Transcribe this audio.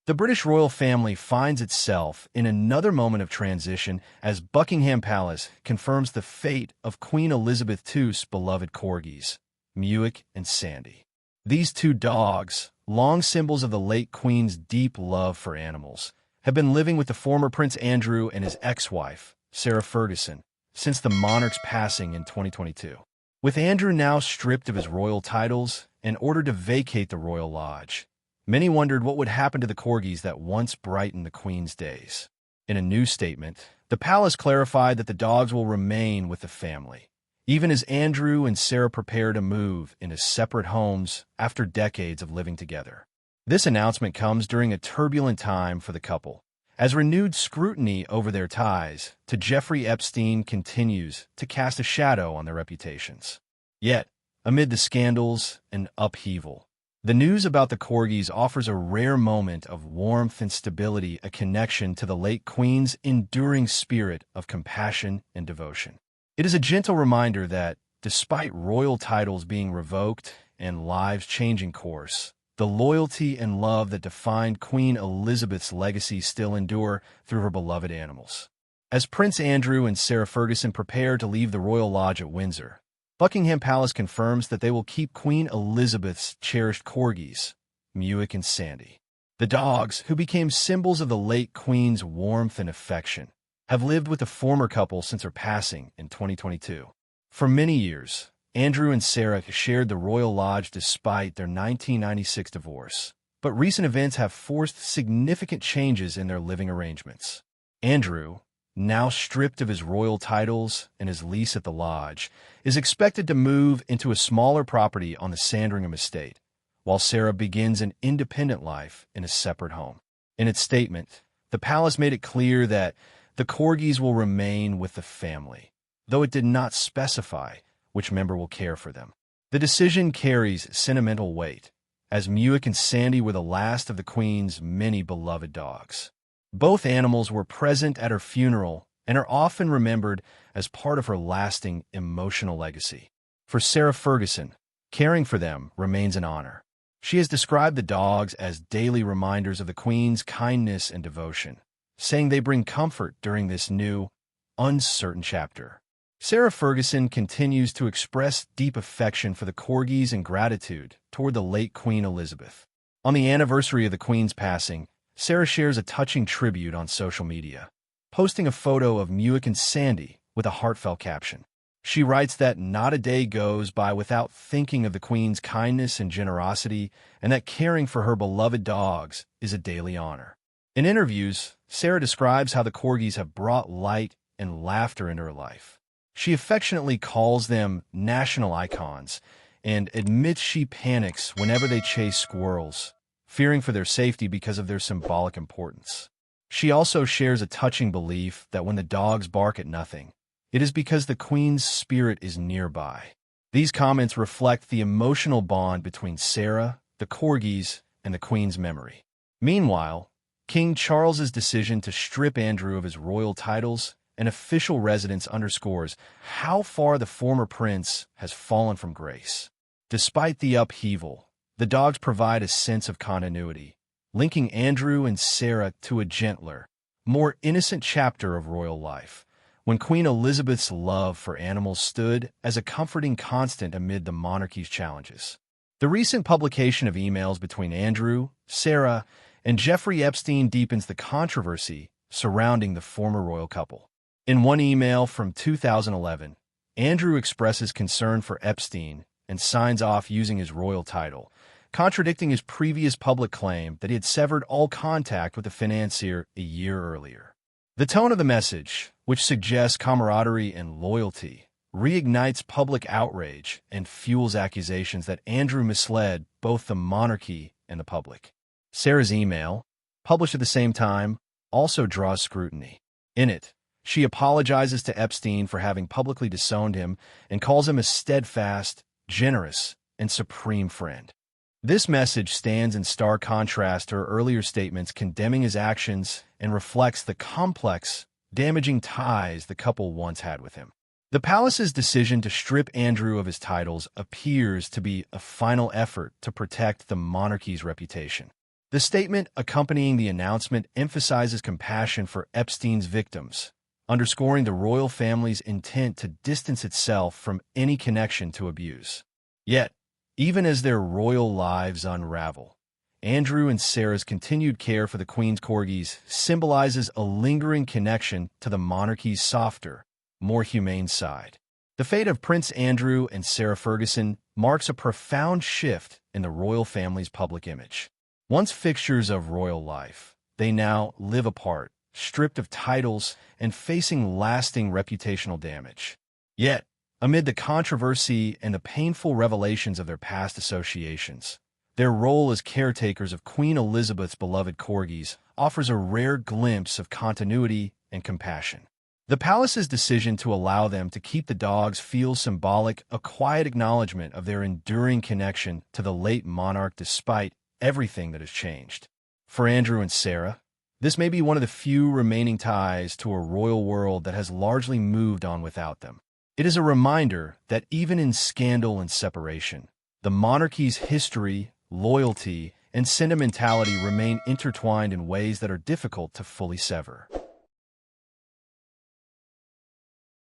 The British royal family finds itself in another moment of transition as Buckingham Palace confirms the fate of Queen Elizabeth II's beloved corgis, Muick and Sandy. These two dogs, long symbols of the late Queen's deep love for animals, have been living with the former Prince Andrew and his ex-wife, Sarah Ferguson, since the monarch's passing in 2022. With Andrew now stripped of his royal titles and ordered to vacate the royal lodge, many wondered what would happen to the corgis that once brightened the Queen's days. In a new statement, the palace clarified that the dogs will remain with the family, even as Andrew and Sarah prepare to move into separate homes after decades of living together. This announcement comes during a turbulent time for the couple, as renewed scrutiny over their ties to Jeffrey Epstein continues to cast a shadow on their reputations. Yet, amid the scandals and upheaval, the news about the corgis offers a rare moment of warmth and stability, a connection to the late Queen's enduring spirit of compassion and devotion. It is a gentle reminder that, despite royal titles being revoked and lives changing course, the loyalty and love that defined Queen Elizabeth's legacy still endure through her beloved animals. As Prince Andrew and Sarah Ferguson prepare to leave the Royal Lodge at Windsor, Buckingham Palace confirms that they will keep Queen Elizabeth's cherished corgis, Muick and Sandy. The dogs, who became symbols of the late Queen's warmth and affection, have lived with the former couple since her passing in 2022. For many years, Andrew and Sarah shared the Royal Lodge despite their 1996 divorce, but recent events have forced significant changes in their living arrangements. Andrew, now stripped of his royal titles and his lease at the lodge, is expected to move into a smaller property on the Sandringham estate, while Sarah begins an independent life in a separate home. In its statement, the palace made it clear that the corgis will remain with the family, though it did not specify which member will care for them. The decision carries sentimental weight, as Muick and Sandy were the last of the Queen's many beloved dogs. Both animals were present at her funeral and are often remembered as part of her lasting emotional legacy. For Sarah Ferguson, caring for them remains an honor. She has described the dogs as daily reminders of the Queen's kindness and devotion, saying they bring comfort during this new, uncertain chapter. Sarah Ferguson continues to express deep affection for the corgis and gratitude toward the late Queen Elizabeth. On the anniversary of the Queen's passing, Sarah shares a touching tribute on social media, posting a photo of Muick and Sandy with a heartfelt caption. She writes that not a day goes by without thinking of the Queen's kindness and generosity, and that caring for her beloved dogs is a daily honor. In interviews, Sarah describes how the corgis have brought light and laughter into her life. She affectionately calls them national icons and admits she panics whenever they chase squirrels, fearing for their safety because of their symbolic importance. She also shares a touching belief that when the dogs bark at nothing, it is because the Queen's spirit is nearby. These comments reflect the emotional bond between Sarah, the corgis, and the Queen's memory. Meanwhile, King Charles's decision to strip Andrew of his royal titles and official residence underscores how far the former prince has fallen from grace. Despite the upheaval, the dogs provide a sense of continuity, linking Andrew and Sarah to a gentler, more innocent chapter of royal life, when Queen Elizabeth's love for animals stood as a comforting constant amid the monarchy's challenges. The recent publication of emails between Andrew, Sarah, and Jeffrey Epstein deepens the controversy surrounding the former royal couple. In one email from 2011, Andrew expresses concern for Epstein and signs off using his royal title, contradicting his previous public claim that he had severed all contact with the financier a year earlier. The tone of the message, which suggests camaraderie and loyalty, reignites public outrage and fuels accusations that Andrew misled both the monarchy and the public. Sarah's email, published at the same time, also draws scrutiny. In it, she apologizes to Epstein for having publicly disowned him and calls him a steadfast, generous, and supreme friend. This message stands in stark contrast to her earlier statements condemning his actions and reflects the complex, damaging ties the couple once had with him. The palace's decision to strip Andrew of his titles appears to be a final effort to protect the monarchy's reputation. The statement accompanying the announcement emphasizes compassion for Epstein's victims, underscoring the royal family's intent to distance itself from any connection to abuse. Yet, even as their royal lives unravel, Andrew and Sarah's continued care for the Queen's corgis symbolizes a lingering connection to the monarchy's softer, more humane side. The fate of Prince Andrew and Sarah Ferguson marks a profound shift in the royal family's public image. Once fixtures of royal life, they now live apart, stripped of titles and facing lasting reputational damage. Yet, amid the controversy and the painful revelations of their past associations, their role as caretakers of Queen Elizabeth's beloved corgis offers a rare glimpse of continuity and compassion. The palace's decision to allow them to keep the dogs feels symbolic, a quiet acknowledgement of their enduring connection to the late monarch despite everything that has changed. For Andrew and Sarah, this may be one of the few remaining ties to a royal world that has largely moved on without them. It is a reminder that even in scandal and separation, the monarchy's history, loyalty, and sentimentality remain intertwined in ways that are difficult to fully sever.